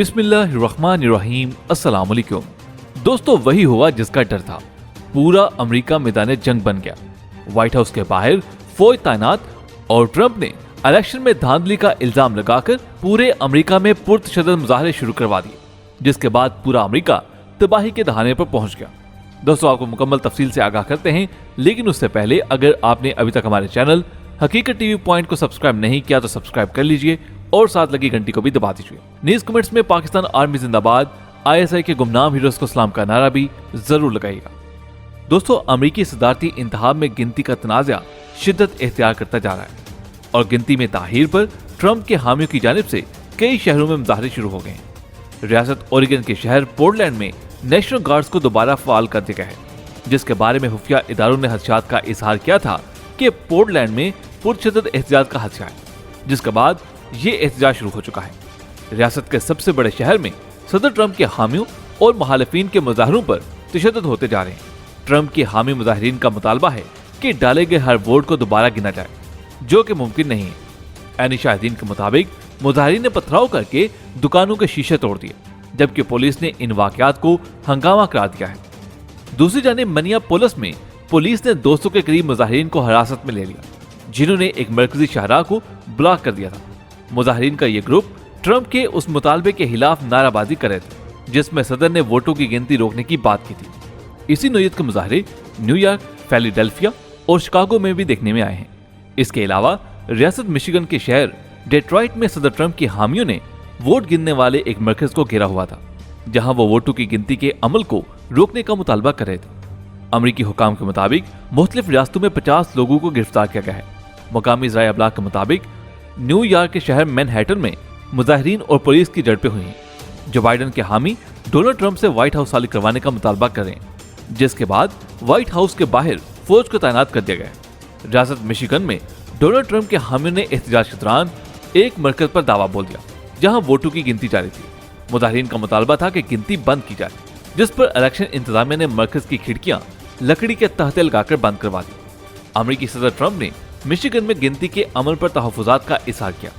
बिस्मिल्लाहिर्रहमानिर्रहीम। अस्सलाम वालेकुम। दोस्तों, वही हुआ जिसका डर था। पूरा अमेरिका मैदान जंग बन गया। व्हाइट हाउस के बाहर फौज तैनात और ट्रंप ने इलेक्शन में धांधली का इल्जाम लगाकर पूरे अमेरिका में पुरतशद्दुद मुजाहरे शुरू करवा दिए, जिसके बाद पूरा अमेरिका तबाही के दहाने पर पहुंच गया। दोस्तों, आपको मुकम्मल तफसील से आगाह करते हैं, लेकिन उससे पहले अगर आपने अभी तक हमारे चैनल हकीकत टीवी पॉइंट को सब्सक्राइब नहीं किया तो सब्सक्राइब कर लीजिए और साथ लगी घंटी को भी दबा दीजिए। न्यूज कमेंट्स में पाकिस्तान आर्मी जिंदाबाद, ISI के गुमनाम हीरोज को सलाम का नारा भी जरूर लगाइएगा। दोस्तों, अमेरिकी सदारती इंतखाब में गिनती का तनाज़ा शिद्दत इख्तियार करता जा रहा है और गिनती में ताहीर पर ट्रंप के हामियों की जानिब से कई शहरों में मुजाहरे शुरू हो गए हैं। रियासत ओरेगन के शहर पोर्टलैंड में नेशनल गार्ड्स को दोबारा फाल कर दिया गया है, जिसके बारे में खुफिया इदारों ने खदशात का इजहार किया था कि पोर्टलैंड में पुरतशद्दुद एहतिजाज का खदशा है, जिसके बाद ये एहतिजाज शुरू हो चुका है। रियासत के सबसे बड़े शहर में सदर ट्रंप के हामियों और मुखालिफिन के मुजाहरों पर तशद्दुद होते जा रहे हैं। ट्रंप के हामी मुजाहिरीन का मुतालबा है कि डाले गए हर वोट को दोबारा गिना जाए, जो कि मुमकिन नहीं है। ऐनी शाहिदीन के मुताबिक मुजाहिरीन ने पथराव करके दुकानों के शीशे तोड़ दिए, जबकि पुलिस ने इन वाकयात को हंगामा करार दिया है। दूसरी जानिब मिनियापोलिस में पुलिस ने 200 के करीब मुजाहिरीन को हिरासत में ले लिया, जिन्होंने एक मरकजी शाहराह को ब्लॉक कर दिया था। मुजाहिरीन का ये ग्रुप ट्रंप के उस मुतालबे के खिलाफ नाराबाजी कर रहे थे, जिसमें सदर ने वोटों की गिनती रोकने की बात की थी। इसी नौयत के मुजाहरे न्यूयॉर्क, फिलाडेल्फिया और शिकागो में भी देखने में आए हैं। इसके अलावा रियासत मिशिगन के शहर डेट्रॉइट में सदर ट्रंप की हामियों ने वोट गिनने वाले एक मरकज को घेरा हुआ था, जहां वो वोटों की गिनती के अमल को रोकने का मुतालबा कर रहे थे। अमरीकी हुकाम के मुताबिक मुख्तलिफ रियासतों में 50 लोगों को गिरफ्तार किया गया है। मुकामी ज़राए अबलाग के मुताबिक न्यूयॉर्क के शहर मैनहट्टन में मुजाहिरीन और पुलिस की झड़पें हुई हैं। जो बाइडन के हामी डोनाल्ड ट्रंप से व्हाइट हाउस खाली करवाने का मुतालबा कर रहे हैं, जिसके बाद व्हाइट हाउस के बाहर फौज को तैनात कर दिया गया है। रियासत मिशिगन में डोनाल्ड ट्रंप के हामियों ने एहतजाज के दौरान एक मरकज पर दावा बोल दिया, जहां वोटों की गिनती जारी थी। मुजाहिरीन का मुतालबा था कि गिनती बंद की जाए, जिस पर इलेक्शन इंतजामिया ने मरकज की खिड़कियां लकड़ी के तहते लगाकर बंद करवा दी। अमेरिकी सदर ट्रंप ने मिशिगन में गिनती के अमल पर तहफ़्फ़ुज़ात का इज़हार किया।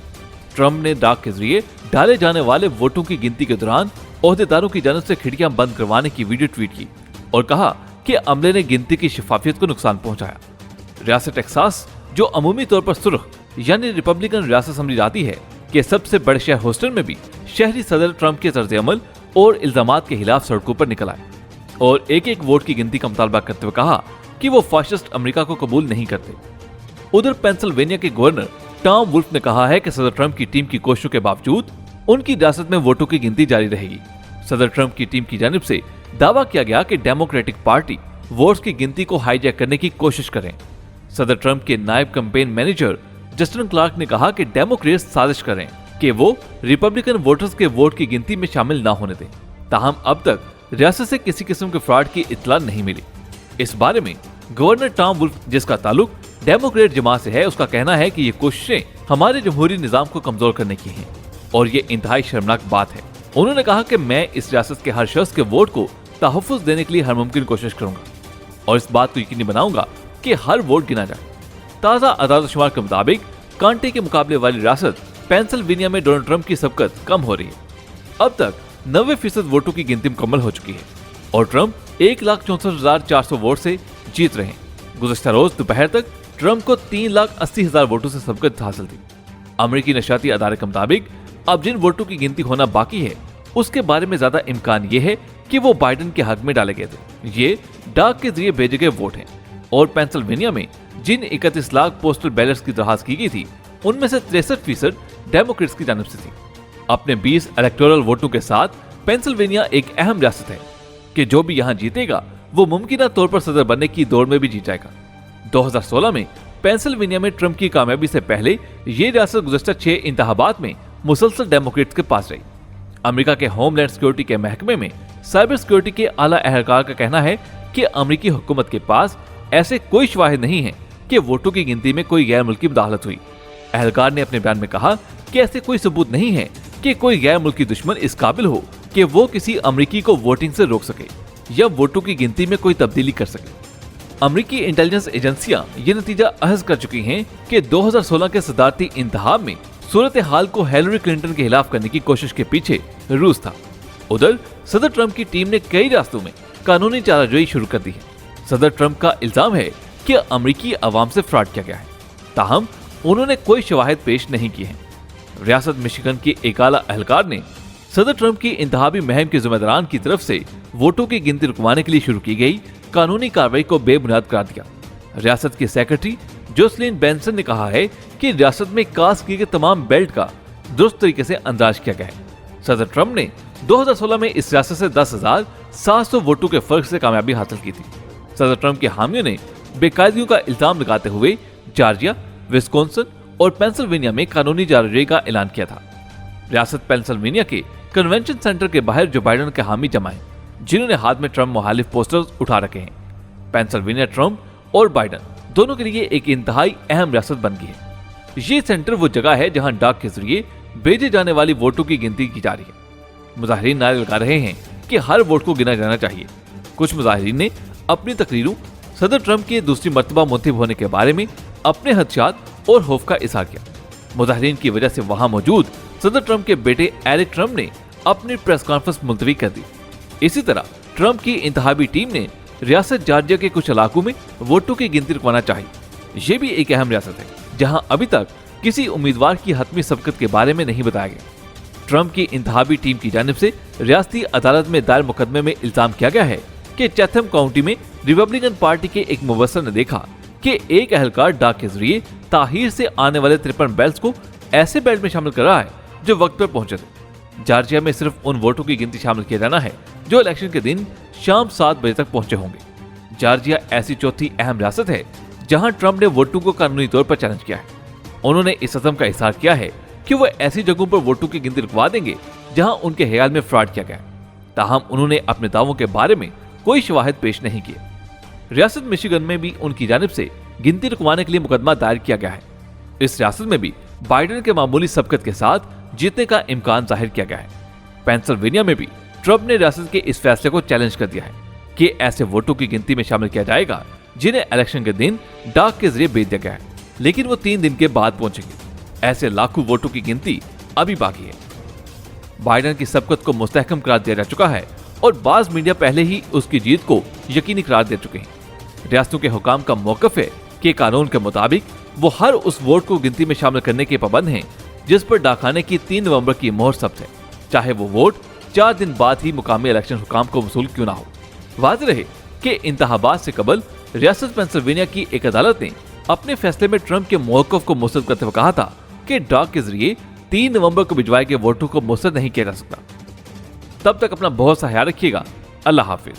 ट्रंप ने डाक के जरिए डाले जाने वाले वोटों की गिनती के दौरान ओहदेदारों की जानिब से खिड़कियां बंद करवाने की वीडियो ट्वीट की और कहा कि अमले ने गिनती की शफाफियत को नुकसान पहुंचाया। रियासत टेक्सास, जो अमूमी तौर पर सुर्ख यानी रिपब्लिकन रियासत समझी जाती है, के सबसे बड़े शहर होस्टन में भी शहरी सदर ट्रंप के तर्ज अमल और इल्जामात के खिलाफ सड़कों पर निकल आए और एक एक वोट की गिनती का मुतालबा करते हुए कहा कि वो फाशिस्ट अमेरिका को कबूल नहीं करते। उधर पेंसिल्वेनिया के गवर्नर टॉम वुल्फ ने कहा है कि सदर ट्रंप की टीम की कोशिशों के बावजूद उनकी रियासत में वोटों की गिनती जारी रहेगी। सदर ट्रंप की टीम की जानिब से दावा किया गया कि डेमोक्रेटिक पार्टी वोट्स की गिनती को हाईजैक करने की कोशिश करें। सदर ट्रंप के नायब कैंपेन मैनेजर जस्टिन क्लार्क ने कहा कि डेमोक्रेट्स साजिश करें कि वो रिपब्लिकन वोटर्स के वोट की गिनती में शामिल न होने दें। ताहम अब तक रियासत से किसी किस्म के फ्रॉड की इत्तला नहीं मिली। इस बारे में गवर्नर टॉम वुल्फ, जिसका ताल्लुक डेमोक्रेट जमात से है, उसका कहना है कि ये कोशिशें हमारे जमहूरी निजाम को कमजोर करने की हैं और ये इंतहाई शर्मनाक बात है। उन्होंने कहा कि मैं इस रियासत के हर शख्स के वोट को तहफ़्फ़ुज़ देने के लिए हर मुमकिन कोशिश करूंगा और इस बात को यकीनी बनाऊंगा कि हर वोट गिना जाए। ताज़ा आदादोशुमार के मुताबिक कांटे के मुकाबले वाली रियासत पेंसिल्वेनिया में डोनाल्ड ट्रंप की सबकत कम हो रही है। अब तक 90% वोटों की गिनती मुकम्मल हो चुकी है और ट्रंप 1,64,400 वोट से जीत रहे हैं। गुज़श्ता रोज दोपहर तक ट्रंप को 3,80,000 वोटों से सबकत हासिल थी। अमेरिकी नशरियाती अदारे के मुताबिक अब जिन वोटों की गिनती होना बाकी है, उसके बारे में ज्यादा इम्कान ये है कि वो बाइडन के हक में डाले गए थे। ये डाक के जरिए भेजे गए वोट हैं और पेंसिल्वेनिया में जिन 31 लाख पोस्टल बैलेट्स की दरखास्त की गई थी, उनमें से 63% डेमोक्रेट्स की जानिब से थी। अपने 20 इलेक्टोरल वोटों के साथ पेंसिल्वेनिया एक अहम रियासत है कि जो भी यहाँ जीतेगा वो मुमकिन तौर पर सदर बनने की दौड़ में भी जीत जाएगा। 2016 में पेंसिल्वेनिया में ट्रंप की कामयाबी से पहले ये रियासत गुज़श्ता 6 इंतखाबात में मुसलसल डेमोक्रेट्स के पास रही। अमेरिका के होमलैंड सिक्योरिटी के महकमे में साइबर सिक्योरिटी के आला एहलकार का कहना है कि अमेरिकी हुकूमत के पास ऐसे कोई शवाहिद नहीं है कि वोटों की गिनती में कोई गैर मुल्की मुदाखलत हुई। एहलकार ने अपने बयान में कहा कि ऐसे कोई सबूत नहीं है कि कोई गैर मुल्की दुश्मन इस काबिल हो कि वो किसी अमेरिकी को वोटिंग से रोक सके या वोटों की गिनती में कोई तब्दीली कर सके। अमेरिकी इंटेलिजेंस एजेंसियां ये नतीजा अहज कर चुकी हैं कि 2016 के सदारती इंतखाब में सूरत हाल को हिलरी क्लिंटन के खिलाफ करने की कोशिश के पीछे रूस था। उधर सदर ट्रंप की टीम ने कई रास्तों में कानूनी चाराजोई शुरू कर दी है। सदर ट्रंप का इल्जाम है कि अमेरिकी अवाम से फ्रॉड किया गया है, ताहम उन्होंने कोई शवाहिद पेश नहीं किए हैं। रियासत मिशिगन के एक आला एहलकार ने सदर ट्रंप की इंतहाबी मुहिम के जिम्मेदारान की तरफ से वोटों की गिनती रुकवाने के लिए शुरू की गई कानूनी कार्रवाई को बेबुनियाद करार दिया। रियासत की सेक्रेटरी जोसलिन बेंसन ने कहा है कि रियासत में कास्ट किए गए तमाम बेल्ट का दुरुस्त तरीके से अंदाज किया गया है। सदर ट्रंप ने 2016 में इस रियासत से 10,700 वोटों के फर्क से कामयाबी हासिल की थी। सदर ट्रंप के हामियों ने बेकायदगियों का इल्जाम लगाते हुए जॉर्जिया, विस्कॉन्सिन और पेंसिल्वेनिया में कानूनी चाराजोई का ऐलान किया था। रियासत पेंसिल्वेनिया के कन्वेंशन सेंटर के बाहर जो बाइडेन के हामी जमा हैं, जिन्होंने हाथ में ट्रंप मुखालिफ पोस्टर्स उठा रखे हैं। पेंसिल्वेनिया ट्रंप और बाइडेन दोनों के लिए एक इंतहाई अहम रियासत बन गई है। ये सेंटर वो जगह है जहां डाक के जरिए भेजे जाने वाली वोटों की गिनती की जा रही है। मुजाहिरीन नारे लगा रहे हैं कि हर वोट को गिना जाना चाहिए। कुछ मुजाहिरीन ने अपनी तकरीरों सदर ट्रंप के दूसरी मर्तबा मुंतखब होने के बारे में अपने खदशात और खौफ का इज़हार किया। मुजाहिरीन की वजह से वहां मौजूद सदर ट्रंप के बेटे एरिक ट्रंप ने अपनी प्रेस कॉन्फ्रेंस मुलतवी कर दी। इसी तरह ट्रंप की इंतहाबी टीम ने रियासत जॉर्जिया के कुछ इलाकों में वोटों की गिनती रुकवाना चाहिए। ये भी एक अहम रियासत है जहां अभी तक किसी उम्मीदवार की हतमी सबकत के बारे में नहीं बताया गया। ट्रंप की इंतहाबी टीम की जानिब से रियासती अदालत में दायर मुकदमे में इल्जाम किया गया है कि चैथम काउंटी में रिपब्लिकन पार्टी के एक मुबस्सिर ने देखा कि एक एहलकार डाक के जरिए ताहीर से आने वाले 53 बेल्ट को ऐसे बेल्ट में शामिल कर रहा है जो वक्त पर पहुंचे थे। जॉर्जिया में सिर्फ उन वोटों की गिनती शामिल किया जाना है जो इलेक्शन के दिन शाम 7 बजे तक पहुंचे होंगे। जॉर्जिया ऐसी चौथी अहम रियासत है जहां ट्रंप ने वोटों को कानूनी तौर पर चैलेंज किया है। उन्होंने इस अज़म का इज़हार किया है कि वो ऐसी जगहों पर वोटों की गिनती रुकवा देंगे जहां उनके ख्याल में फ्रॉड किया गया है, ताहम उन्होंने अपने दावों के बारे में कोई शवाहिद पेश नहीं किए। रियासत मिशिगन में भी उनकी जानिब से गिनती रुकवाने के लिए मुकदमा दायर किया गया है। इस रियासत में भी बाइडेन के मामूली सबकत के साथ जीतने का इम्कान जाहिर किया गया है। पेंसिल्वेनिया में भी ट्रंप ने रियासत के इस फैसले को चैलेंज कर दिया है कि ऐसे वोटों की गिनती में शामिल किया जाएगा जिन्हें इलेक्शन के दिन डाक के जरिए भेज दिया गया है, लेकिन वो 3 दिन के बाद पहुंचेंगे। ऐसे लाखों वोटों की गिनती अभी बाकी है। बाइडेन की सबकत को मुस्तहकम करार दिया जा चुका है और बाज मीडिया पहले ही उसकी जीत को यकीनी करार दे चुके हैं। रियासतों के हुकाम का मौकफ है कि कानून के मुताबिक वो हर उस वोट को गिनती में शामिल करने के पाबंद हैं जिस पर डाकखाने की 3 नवंबर की मोहर सब्त है, चाहे वो वोट 4 दिन बाद ही मुकामी इलेक्शन हुकाम को वसूल क्यों ना हो। वाज़ेह रहे कि इंतखाबात से कबल रियासत पेंसिल्वेनिया की एक अदालत ने अपने फैसले में ट्रंप के मौक़िफ़ को मुस्तरद करते हुए कहा था कि डाक के जरिए 3 नवंबर को भिजवाए गए वोटों को मुस्तरद नहीं किया जा सकता। तब तक अपना बहुत सा ख्याल रखिएगा। अल्लाह हाफिज।